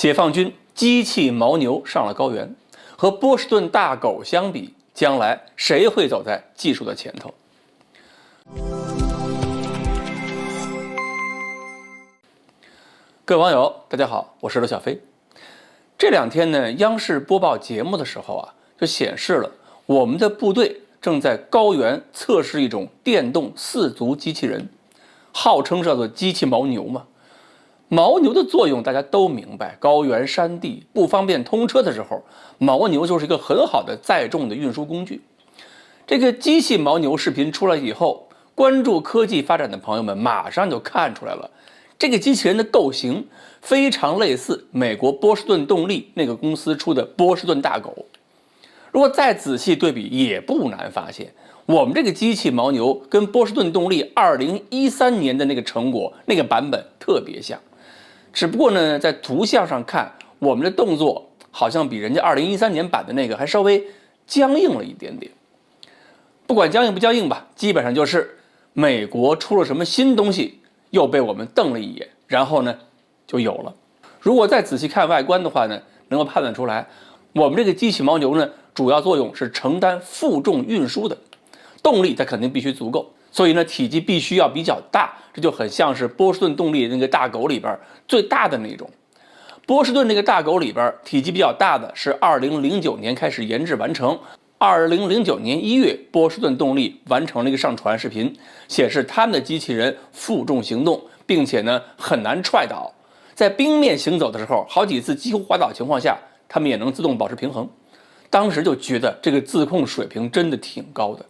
解放军机器牦牛上了高原，和波士顿大狗相比，将来谁会走在技术的前头？各位网友，大家好，我是罗小飞。这两天呢，央视播报节目的时候啊，就显示了我们的部队正在高原测试一种电动四足机器人，号称叫做机器牦牛嘛。牦牛的作用大家都明白，高原山地不方便通车的时候，牦牛就是一个很好的载重的运输工具。这个机器牦牛视频出来以后，关注科技发展的朋友们马上就看出来了，这个机器人的构型非常类似美国波士顿动力那个公司出的波士顿大狗。如果再仔细对比，也不难发现，我们这个机器牦牛跟波士顿动力2013年的那个成果那个版本特别像。只不过呢，在图像上看，我们的动作好像比人家2013年版的那个还稍微僵硬了一点点。不管僵硬不僵硬吧，基本上就是美国出了什么新东西，又被我们瞪了一眼，然后呢就有了。如果再仔细看外观的话呢，能够判断出来，我们这个机器牦牛呢，主要作用是承担负重运输的，动力它肯定必须足够。所以呢，体积必须要比较大，这就很像是波士顿动力那个大狗里边最大的那种。波士顿那个大狗里边体积比较大的是2009年开始研制完成，2009年1月，波士顿动力完成了一个上传视频，显示他们的机器人负重行动，并且呢很难踹倒，在冰面行走的时候，好几次几乎滑倒情况下，他们也能自动保持平衡。当时就觉得这个自控水平真的挺高的。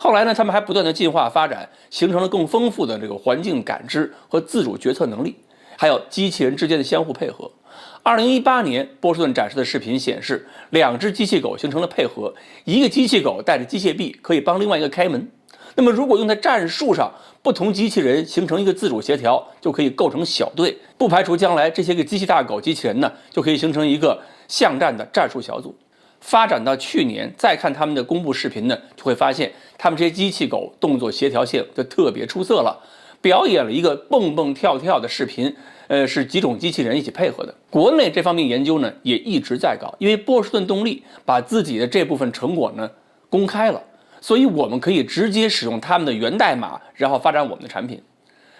后来呢，他们还不断的进化发展，形成了更丰富的这个环境感知和自主决策能力，还有机器人之间的相互配合。2018年，波士顿展示的视频显示，两只机器狗形成了配合，一个机器狗带着机械臂可以帮另外一个开门。那么如果用在战术上，不同机器人形成一个自主协调，就可以构成小队，不排除将来这些个机器大狗机器人呢，就可以形成一个巷战的战术小组。发展到去年，再看他们的公布视频呢，就会发现他们这些机器狗动作协调性就特别出色了，表演了一个蹦蹦跳跳的视频，是几种机器人一起配合的。国内这方面研究呢也一直在搞，因为波士顿动力把自己的这部分成果呢公开了，所以我们可以直接使用他们的源代码，然后发展我们的产品。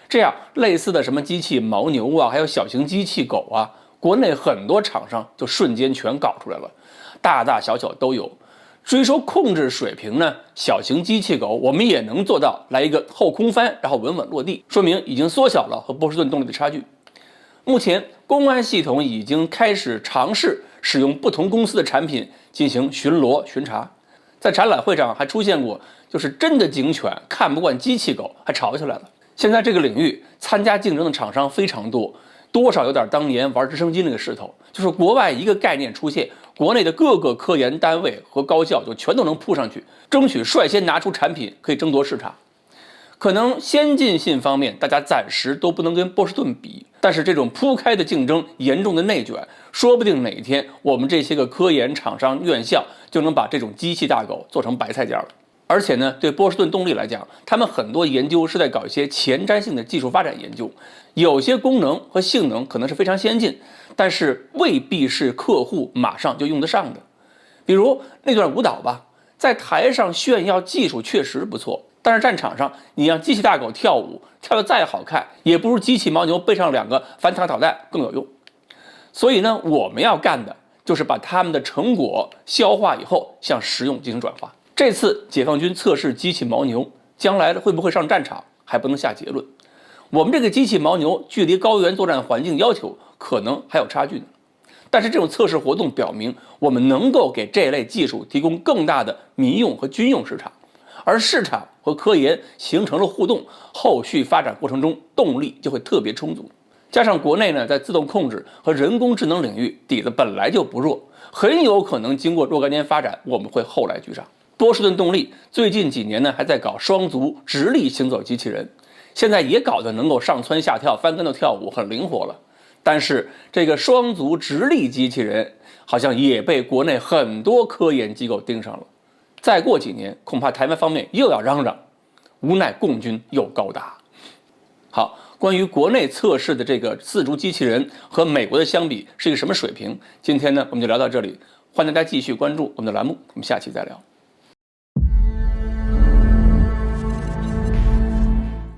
这样类似的什么机器牦牛啊，还有小型机器狗啊，国内很多厂商就瞬间全搞出来了。大大小小都有。至于说控制水平呢，小型机器狗我们也能做到来一个后空翻，然后稳稳落地，说明已经缩小了和波士顿动力的差距。目前公安系统已经开始尝试使用不同公司的产品进行巡逻巡查，在展览会上还出现过就是真的警犬看不惯机器狗还吵起来了。现在这个领域参加竞争的厂商非常多，多少有点当年玩直升机那个势头，就是国外一个概念出现，国内的各个科研单位和高校就全都能扑上去，争取率先拿出产品可以争夺市场。可能先进性方面大家暂时都不能跟波士顿比，但是这种铺开的竞争，严重的内卷，说不定哪一天我们这些个科研厂商院校就能把这种机器大狗做成白菜价了。而且呢，对波士顿动力来讲，他们很多研究是在搞一些前瞻性的技术发展研究，有些功能和性能可能是非常先进，但是未必是客户马上就用得上的。比如那段舞蹈吧，在台上炫耀技术确实不错，但是战场上你让机器大狗跳舞，跳得再好看，也不如机器牦牛背上2个反坦克导弹更有用。所以呢，我们要干的就是把他们的成果消化以后向实用进行转化。这次解放军测试机器牦牛，将来会不会上战场还不能下结论。我们这个机器牦牛距离高原作战环境要求可能还有差距呢。但是这种测试活动表明，我们能够给这类技术提供更大的民用和军用市场，而市场和科研形成了互动，后续发展过程中动力就会特别充足。加上国内呢，在自动控制和人工智能领域底子本来就不弱，很有可能经过若干年发展，我们会后来居上。波士顿动力最近几年呢，还在搞双足直立行走机器人，现在也搞得能够上蹿下跳、翻跟头跳舞，很灵活了。但是这个双足直立机器人好像也被国内很多科研机构盯上了。再过几年，恐怕台湾方面又要嚷嚷，无奈共军又高达。好，关于国内测试的这个自主机器人和美国的相比是一个什么水平。今天呢，我们就聊到这里，欢迎大家继续关注我们的栏目，我们下期再聊。